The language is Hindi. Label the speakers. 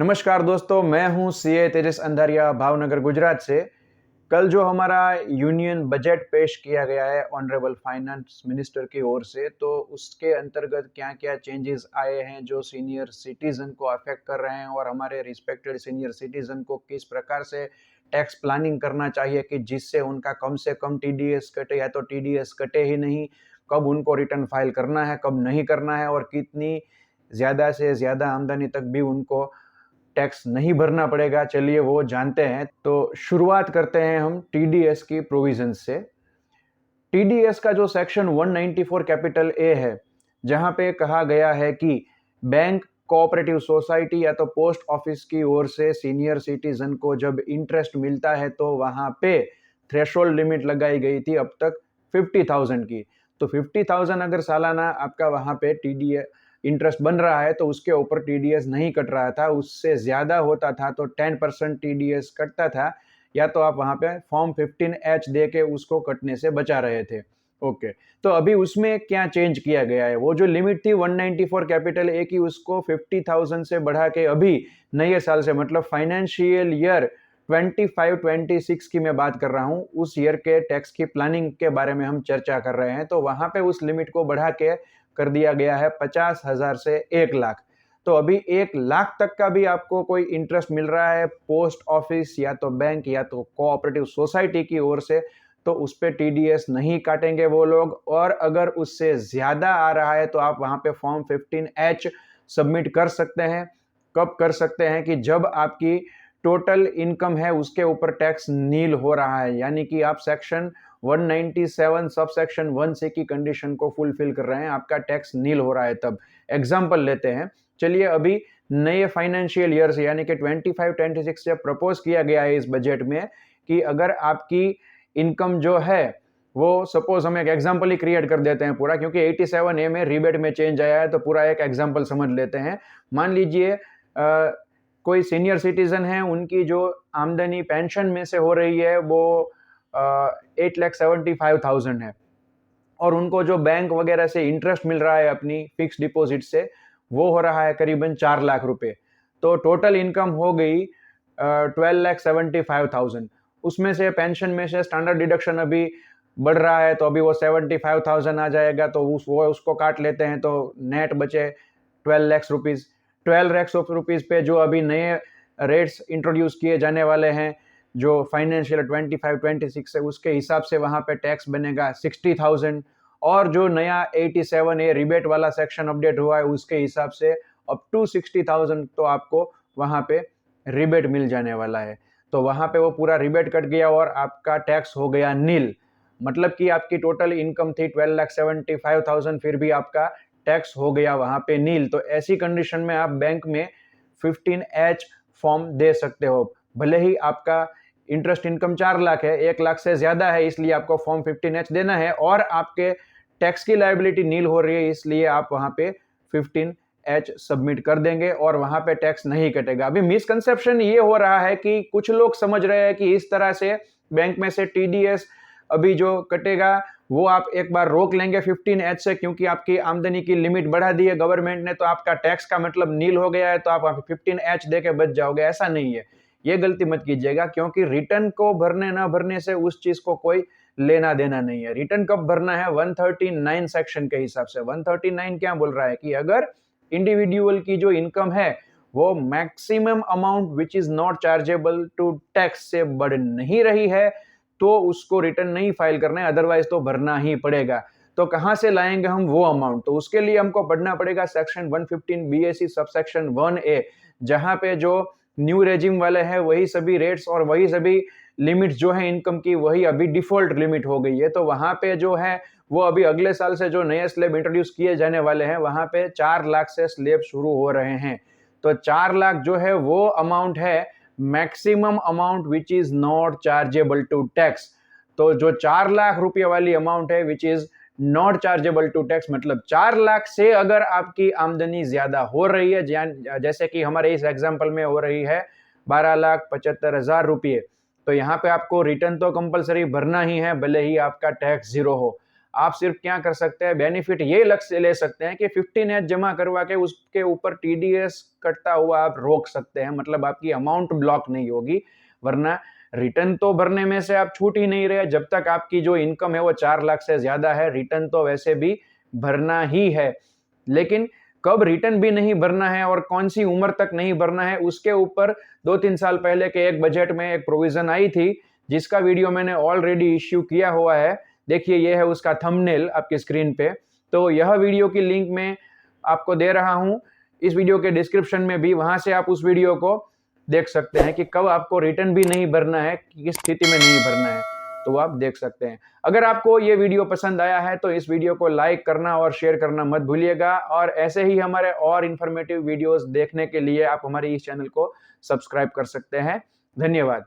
Speaker 1: नमस्कार दोस्तों, मैं हूं सीए तेजस अंधारिया भावनगर गुजरात से। कल जो हमारा यूनियन बजट पेश किया गया है ऑनरेबल फाइनेंस मिनिस्टर की ओर से, तो उसके अंतर्गत क्या-क्या चेंजेस आए हैं जो सीनियर सिटीजन को अफेक्ट कर रहे हैं और हमारे रिस्पेक्टेड सीनियर सिटीजन को किस प्रकार से टैक्स प्लानिंग करना चाहिए कि जिससे उनका कम से कम टीडीएस कटे या तो टीडीएस कटे ही नहीं, कब उनको रिटर्न फाइल करना है, कब नहीं करना है और कितनी ज़्यादा से ज़्यादा आमदनी तक भी उनको टैक्स नहीं भरना पड़ेगा। चलिए वो जानते हैं। तो शुरुआत करते हैं हम टीडीएस की प्रोविजन से। टीडीएस का जो सेक्शन 194 कैपिटल ए है, जहां पे कहा गया है कि बैंक, कोऑपरेटिव सोसाइटी या तो पोस्ट ऑफिस की ओर से सीनियर सिटीजन को जब इंटरेस्ट मिलता है तो वहां पे थ्रेशोल्ड लिमिट लगाई गई थी अब तक 50,000 की। तो 50,000 अगर सालाना आपका वहां पे टीडीएस इंटरेस्ट बन रहा है तो उसके ऊपर टीडीएस नहीं कट रहा था। उससे ज़्यादा होता था तो 10% टीडीएस कटता था, या तो आप वहाँ पे फॉर्म 15H दे के उसको कटने से बचा रहे थे। ओके, तो अभी उसमें क्या चेंज किया गया है? वो जो लिमिट थी 194 कैपिटल ए की, उसको 50,000 से बढ़ा के अभी नए साल से, मतलब फाइनेंशियल ईयर 25-26 की मैं बात कर रहा हूँ, उस ईयर के टैक्स की प्लानिंग के बारे में हम चर्चा कर रहे हैं। तो वहाँ पे उस लिमिट को बढ़ा के कर दिया गया है 50,000 से 1,00,000। तो अभी 1,00,000 तक का भी आपको कोई इंटरेस्ट मिल रहा है पोस्ट ऑफिस या तो बैंक या तो कोऑपरेटिव सोसाइटी की ओर से, तो उस पे टीडीएस नहीं काटेंगे वो लोग। और अगर उससे ज़्यादा आ रहा है तो आप वहाँ पे फॉर्म 15H सबमिट कर सकते हैं। कब कर सकते हैं? कि जब आपकी टोटल इनकम है उसके ऊपर टैक्स नील हो रहा है, यानी कि आप सेक्शन 197 सब सेक्शन 1C की कंडीशन को फुलफिल कर रहे हैं, आपका टैक्स नील हो रहा है तब। एग्जाम्पल लेते हैं। चलिए, अभी नए फाइनेंशियल ईयर से यानी कि 25-26 से प्रपोज किया गया है इस बजट में कि अगर आपकी इनकम जो है वो, सपोज हम एक एग्जाम्पल ही क्रिएट कर देते हैं पूरा, क्योंकि 87A में रिबेट में चेंज आया है तो पूरा एक एग्जाम्पल समझ लेते हैं। मान लीजिए कोई सीनियर सिटीजन है, उनकी जो आमदनी पेंशन में से हो रही है वो 8,75,000 है, और उनको जो बैंक वगैरह से इंटरेस्ट मिल रहा है अपनी फिक्स डिपॉजिट से, वो हो रहा है करीबन 4,00,000 रुपए। तो टोटल इनकम हो गई 12,75,000। उसमें से पेंशन में से स्टैंडर्ड डिडक्शन अभी बढ़ रहा है तो अभी वो 75,000 आ जाएगा, तो वो उसको काट लेते हैं तो नेट बचे 12 लाख रुपीज। 12 लाख रुपीज पे जो अभी नए रेट्स इंट्रोड्यूस किए जाने वाले हैं, जो फाइनेंशियल 25-26 है, उसके हिसाब से वहां पे टैक्स बनेगा 60,000। और जो नया 87A रिबेट वाला सेक्शन अपडेट हुआ है उसके हिसाब से अप टू 60,000 तो आपको वहां पे रिबेट मिल जाने वाला है। तो वहां पे वो पूरा रिबेट कट गया और आपका टैक्स हो गया नील। मतलब कि आपकी टोटल इनकम थी 12,75,000, फिर भी आपका टैक्स हो गया वहां पे नील। तो ऐसी कंडीशन में आप बैंक में 15H फॉर्म दे सकते हो। भले ही आपका इंटरेस्ट इनकम 4,00,000 है, 1,00,000 से ज्यादा है, इसलिए आपको फॉर्म 15H देना है, और आपके टैक्स की लायबिलिटी नील हो रही है, इसलिए आप वहां पे 15H सबमिट कर देंगे और वहां पे टैक्स नहीं कटेगा। अभी मिसकंसेप्शन ये हो रहा है कि कुछ लोग समझ रहे हैं कि इस तरह से बैंक में से टीडीएस अभी जो कटेगा वो आप एक बार रोक लेंगे 15H से, क्योंकि आपकी आमदनी की लिमिट बढ़ा दी है गवर्नमेंट ने, तो आपका टैक्स का मतलब नील हो गया है, तो आप 15H दे के बच जाओगे। ऐसा नहीं है, ये गलती मत कीजिएगा, क्योंकि रिटर्न को भरने ना भरने से उस चीज को कोई लेना देना नहीं है। रिटर्न कब भरना है? 139 सेक्शन के हिसाब से। 139 क्या बोल रहा है कि अगर इंडिविजुअल की जो इनकम है वो maximum amount which is not chargeable to tax से बढ़ नहीं रही है तो उसको रिटर्न नहीं फाइल करना है, अदरवाइज तो भरना ही पड़ेगा। तो कहां से लाएंगे हम वो अमाउंट? तो उसके लिए हमको पढ़ना पड़ेगा सेक्शन 115 BAC सबसेक्शन 1A, जहां पे जो न्यू रेजिम वाले हैं वही सभी रेट्स और वही सभी लिमिट जो है इनकम की, वही अभी डिफॉल्ट लिमिट हो गई है। तो वहां पे जो है वो अभी अगले साल से जो नए स्लैब इंट्रोड्यूस किए जाने वाले हैं, वहां पे 4,00,000 से स्लैब शुरू हो रहे हैं। तो 4,00,000 जो है वो अमाउंट है maximum amount which is not chargeable to tax. तो जो 4,00,000 रुपये वाली अमाउंट है which is not chargeable to tax, मतलब 4,00,000 से अगर आपकी आमदनी ज्यादा हो रही है, जैसे कि हमारे इस एग्जांपल में हो रही है 12,75,000 रुपये, तो यहाँ पे आपको रिटर्न तो कंपलसरी भरना ही है, भले ही आपका टैक्स जीरो हो। आप सिर्फ क्या कर सकते हैं, बेनिफिट ये लक्ष्य ले सकते हैं कि 15 एच जमा करवा के उसके ऊपर टीडीएस कटता हुआ आप रोक सकते हैं, मतलब आपकी अमाउंट ब्लॉक नहीं होगी। वरना रिटर्न तो भरने में से आप छूट ही नहीं रहे। जब तक आपकी जो इनकम है वो 4 लाख से ज्यादा है, रिटर्न तो वैसे भी भरना ही है। लेकिन कब रिटर्न भी नहीं भरना है और कौन सी उम्र तक नहीं भरना है, उसके ऊपर 2-3 साल पहले के एक बजट में एक प्रोविजन आई थी, जिसका वीडियो मैंने ऑलरेडी इश्यू किया हुआ है। देखिए, ये है उसका थंबनेल आपकी स्क्रीन पे। तो यह वीडियो की लिंक मैं आपको दे रहा हूं इस वीडियो के डिस्क्रिप्शन में भी, वहां से आप उस वीडियो को देख सकते हैं कि कब आपको रिटर्न भी नहीं भरना है, किस स्थिति में नहीं भरना है, तो आप देख सकते हैं। अगर आपको ये वीडियो पसंद आया है तो इस वीडियो को लाइक करना और शेयर करना मत भूलिएगा, और ऐसे ही हमारे और इंफॉर्मेटिव वीडियोस देखने के लिए आप हमारे इस चैनल को सब्सक्राइब कर सकते हैं। धन्यवाद।